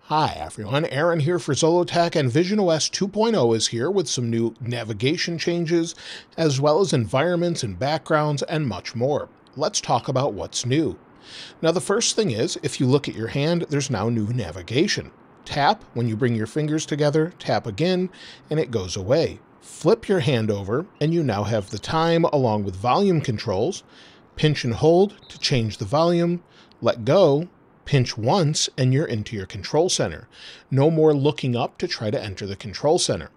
Hi everyone, Aaron here for Zollotech, and visionOS 2.0 is here with some new navigation changes, as well as environments and backgrounds and much more. Let's talk about what's new. Now the first thing is, if you look at your hand, there's now new navigation. Tap when you bring your fingers together, tap again, and it goes away. Flip your hand over, and you now have the time along with volume controls. Pinch and hold to change the volume, let go, pinch once, and you're into your control center. No more looking up to try to enter the control center.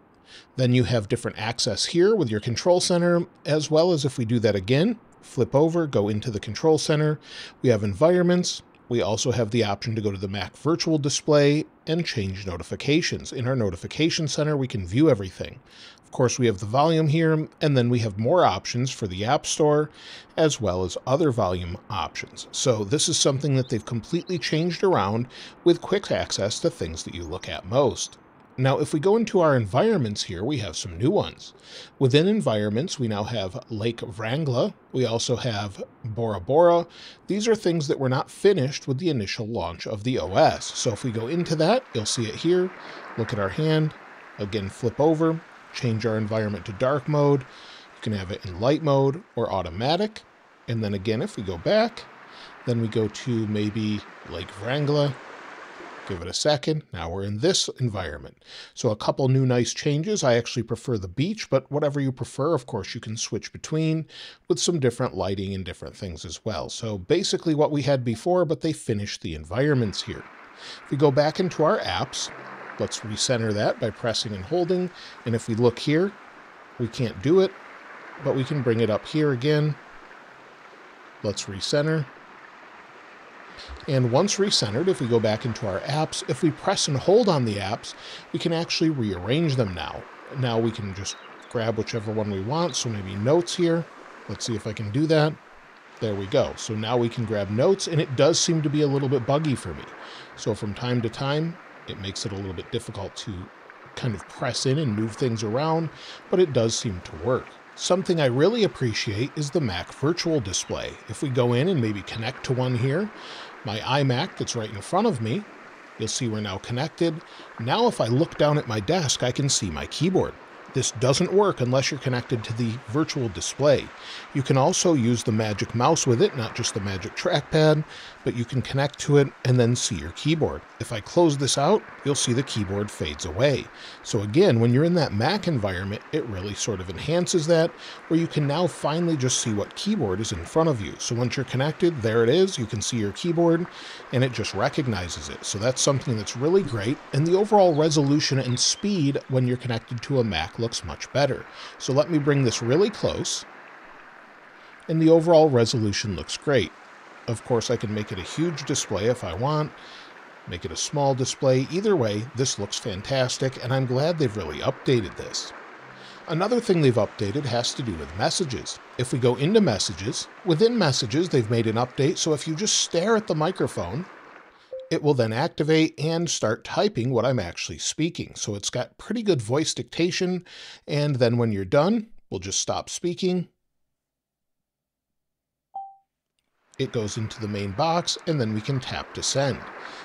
Then you have different access here with your control center, as well as if we do that again, flip over, go into the control center. We have environments. We also have the option to go to the Mac virtual display and change notifications. In our notification center, we can view everything. Of course, we have the volume here, and then we have more options for the App Store, as well as other volume options. So this is something that they've completely changed around with quick access to things that you look at most. Now, if we go into our environments here, we have some new ones. Within environments, we now have Lake Vrangla. We also have Bora Bora. These are things that were not finished with the initial launch of the OS. So if we go into that, you'll see it here. Look at our hand. Again, flip over, change our environment to dark mode. You can have it in light mode or automatic. And then again, if we go back, then we go to maybe Lake Vrangla. Give it a second. Now we're in this environment. So a couple new nice changes. I actually prefer the beach, but whatever you prefer, of course, you can switch between with some different lighting and different things as well. So basically what we had before, but they finished the environments here. If we go back into our apps, let's recenter that by pressing and holding. And if we look here, we can't do it, but we can bring it up here again. Let's recenter. And once recentered, if we go back into our apps, if we press and hold on the apps, we can actually rearrange them now. Now we can just grab whichever one we want. So maybe notes here. Let's see if I can do that. There we go. So now we can grab notes, and it does seem to be a little bit buggy for me. So from time to time, it makes it a little bit difficult to kind of press in and move things around, but it does seem to work. Something I really appreciate is the Mac virtual display. If we go in and maybe connect to one here, my iMac that's right in front of me, you'll see we're now connected. Now if I look down at my desk, I can see my keyboard. This doesn't work unless you're connected to the virtual display. You can also use the Magic Mouse with it, not just the Magic Trackpad, but you can connect to it and then see your keyboard. If I close this out, you'll see the keyboard fades away. So again, when you're in that Mac environment, it really sort of enhances that, where you can now finally just see what keyboard is in front of you. So once you're connected, there it is. You can see your keyboard, and it just recognizes it. So that's something that's really great, and the overall resolution and speed when you're connected to a Mac looks much better. So let me bring this really close, and the overall resolution looks great. Of course, I can make it a huge display if I want, make it a small display. Either way, this looks fantastic, and I'm glad they've really updated this. Another thing they've updated has to do with messages. If we go into messages, within messages, they've made an update, so if you just stare at the microphone, it will then activate and start typing what I'm actually speaking. So it's got pretty good voice dictation, and then when you're done, we'll just stop speaking. It goes into the main box, and then we can tap to send.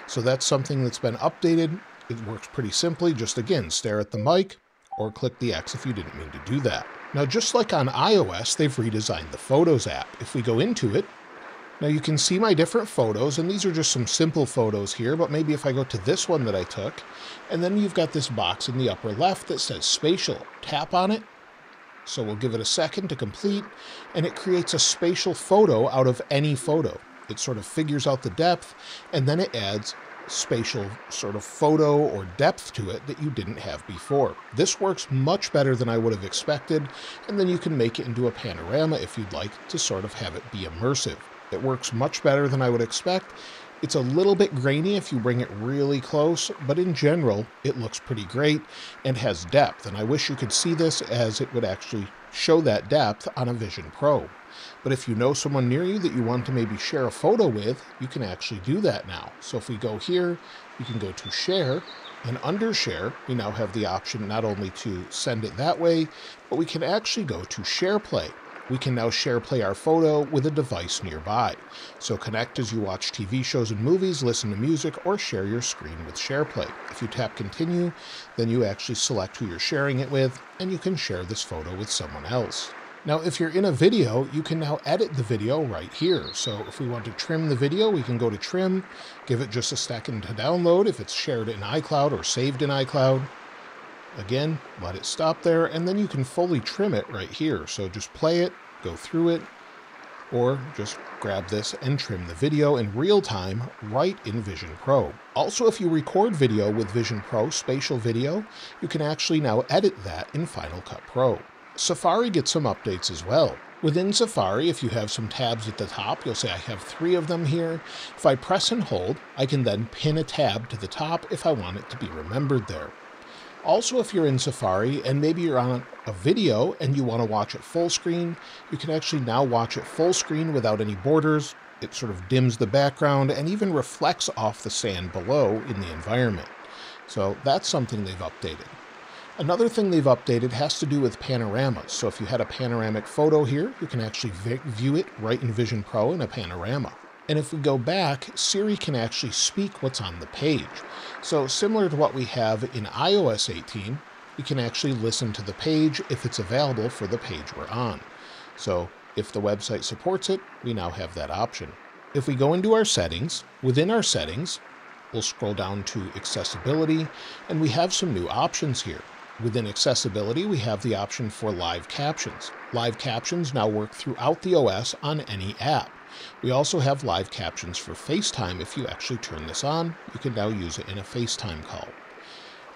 So that's something that's been updated. It works pretty simply. Just again, stare at the mic or click the X if you didn't mean to do that. Now, just like on iOS, they've redesigned the Photos app. If we go into it, now you can see my different photos, and these are just some simple photos here, but maybe if I go to this one that I took, and then you've got this box in the upper left that says Spatial. Tap on it. So we'll give it a second to complete, and it creates a spatial photo out of any photo. It sort of figures out the depth, and then it adds spatial sort of photo or depth to it that you didn't have before. This works much better than I would have expected, and then you can make it into a panorama if you'd like to sort of have it be immersive. It works much better than I would expect. It's a little bit grainy if you bring it really close, but in general, it looks pretty great and has depth. And I wish you could see this, as it would actually show that depth on a Vision Pro. But if you know someone near you that you want to maybe share a photo with, you can actually do that now. So if we go here, you can go to Share, and under Share, we now have the option not only to send it that way, but we can actually go to Share Play. We can now SharePlay our photo with a device nearby. So connect as you watch TV shows and movies, listen to music, or share your screen with SharePlay. If you tap continue, then you actually select who you're sharing it with, and you can share this photo with someone else. Now, if you're in a video, you can now edit the video right here. So if we want to trim the video, we can go to trim, give it just a second to download if it's shared in iCloud or saved in iCloud. Again, let it stop there, and then you can fully trim it right here. So just play it, go through it, or just grab this and trim the video in real time right in Vision Pro. Also, if you record video with Vision Pro Spatial Video, you can actually now edit that in Final Cut Pro. Safari gets some updates as well. Within Safari, if you have some tabs at the top, you'll say I have 3 of them here. If I press and hold, I can then pin a tab to the top if I want it to be remembered there. Also, if you're in Safari and maybe you're on a video and you want to watch it full screen, you can actually now watch it full screen without any borders. It sort of dims the background and even reflects off the sand below in the environment. So that's something they've updated. Another thing they've updated has to do with panoramas. So if you had a panoramic photo here, you can actually view it right in Vision Pro in a panorama. And if we go back, Siri can actually speak what's on the page. So similar to what we have in iOS 18, we can actually listen to the page if it's available for the page we're on. So if the website supports it, we now have that option. If we go into our settings, within our settings, we'll scroll down to accessibility, and we have some new options here. Within accessibility, we have the option for live captions. Live captions now work throughout the OS on any app. We also have live captions for FaceTime. If you actually turn this on, you can now use it in a FaceTime call.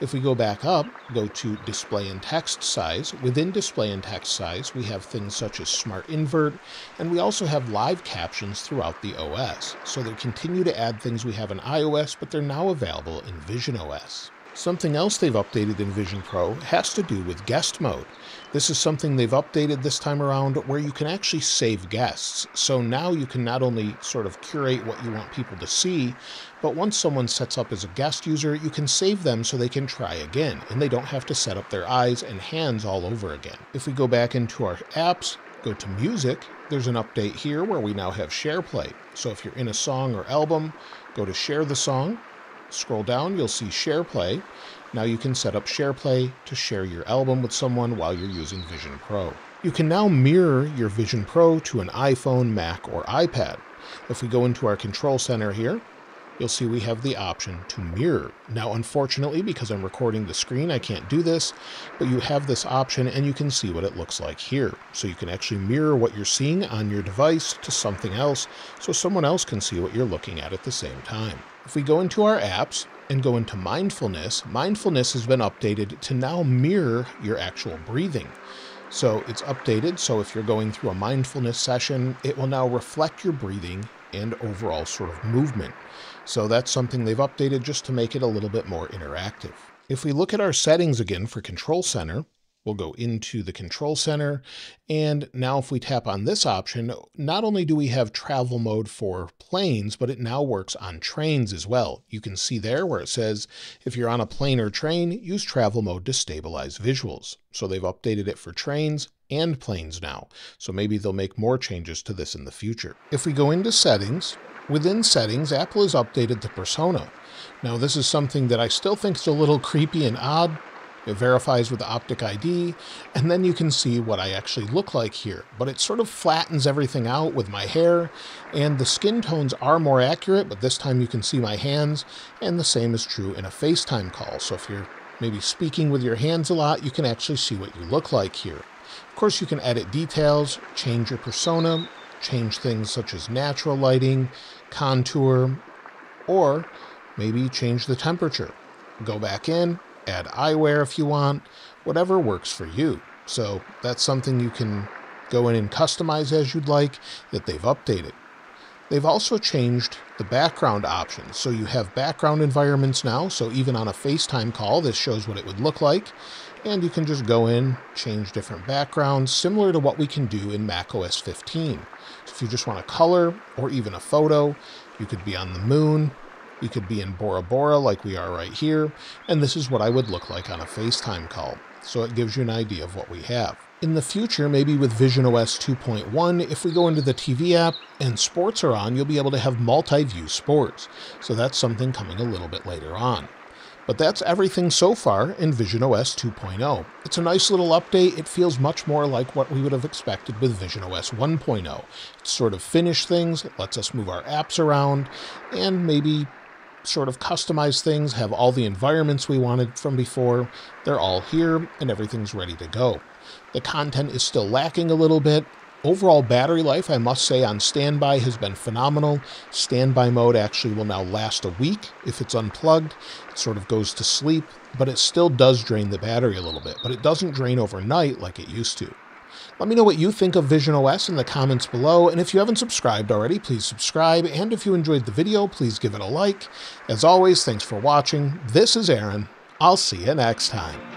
If we go back up, go to display and text size. Within display and text size, we have things such as smart invert, and we also have live captions throughout the OS. So they continue to add things we have in iOS, but they're now available in visionOS. Something else they've updated in Vision Pro has to do with guest mode. This is something they've updated this time around where you can actually save guests. So now you can not only sort of curate what you want people to see, but once someone sets up as a guest user, you can save them so they can try again, and they don't have to set up their eyes and hands all over again. If we go back into our apps, go to music, there's an update here where we now have SharePlay. So if you're in a song or album, go to share the song. Scroll down, you'll see SharePlay. Now you can set up SharePlay to share your album with someone while you're using Vision Pro. You can now mirror your Vision Pro to an iPhone, Mac, or iPad. If we go into our control center here, you'll see we have the option to mirror. Now, unfortunately, because I'm recording the screen, I can't do this, but you have this option and you can see what it looks like here. So you can actually mirror what you're seeing on your device to something else so someone else can see what you're looking at the same time. If we go into our apps and go into Mindfulness, Mindfulness has been updated to now mirror your actual breathing. So it's updated, so if you're going through a mindfulness session, it will now reflect your breathing and overall sort of movement. So that's something they've updated just to make it a little bit more interactive. If we look at our settings again for Control Center, we'll go into the Control Center, and now if we tap on this option, not only do we have travel mode for planes, but it now works on trains as well. You can see there where it says, if you're on a plane or train, use travel mode to stabilize visuals. So they've updated it for trains and planes now. So maybe they'll make more changes to this in the future. If we go into settings, within settings, Apple has updated the persona. Now this is something that I still think is a little creepy and odd. It verifies with Optic ID, and then you can see what I actually look like here. But it sort of flattens everything out with my hair, and the skin tones are more accurate, but this time you can see my hands, and the same is true in a FaceTime call. So if you're maybe speaking with your hands a lot, you can actually see what you look like here. Of course, you can edit details, change your persona, change things such as natural lighting, contour, or maybe change the temperature. Go back in, add eyewear if you want, whatever works for you. So that's something you can go in and customize as you'd like that they've updated. They've also changed the background options. So you have background environments now. So even on a FaceTime call, this shows what it would look like. And you can just go in, change different backgrounds, similar to what we can do in macOS 15. So if you just want a color or even a photo, you could be on the moon, We could be in Bora Bora like we are right here, and this is what I would look like on a FaceTime call. So it gives you an idea of what we have. In the future, maybe with visionOS 2.1, if we go into the TV app and sports are on, you'll be able to have multi-view sports. So that's something coming a little bit later on. But that's everything so far in visionOS 2.0. It's a nice little update. It feels much more like what we would have expected with visionOS 1.0. It sort of finished things, it lets us move our apps around, and maybe sort of customize things, have all the environments we wanted from before. They're all here, and everything's ready to go. The content is still lacking a little bit. Overall battery life, I must say, on standby has been phenomenal. Standby mode actually will now last a week if it's unplugged. It sort of goes to sleep, but it still does drain the battery a little bit, but it doesn't drain overnight like it used to. Let me know what you think of visionOS in the comments below, and if you haven't subscribed already, please subscribe, and if you enjoyed the video, please give it a like. As always, thanks for watching. This is Aaron. I'll see you next time.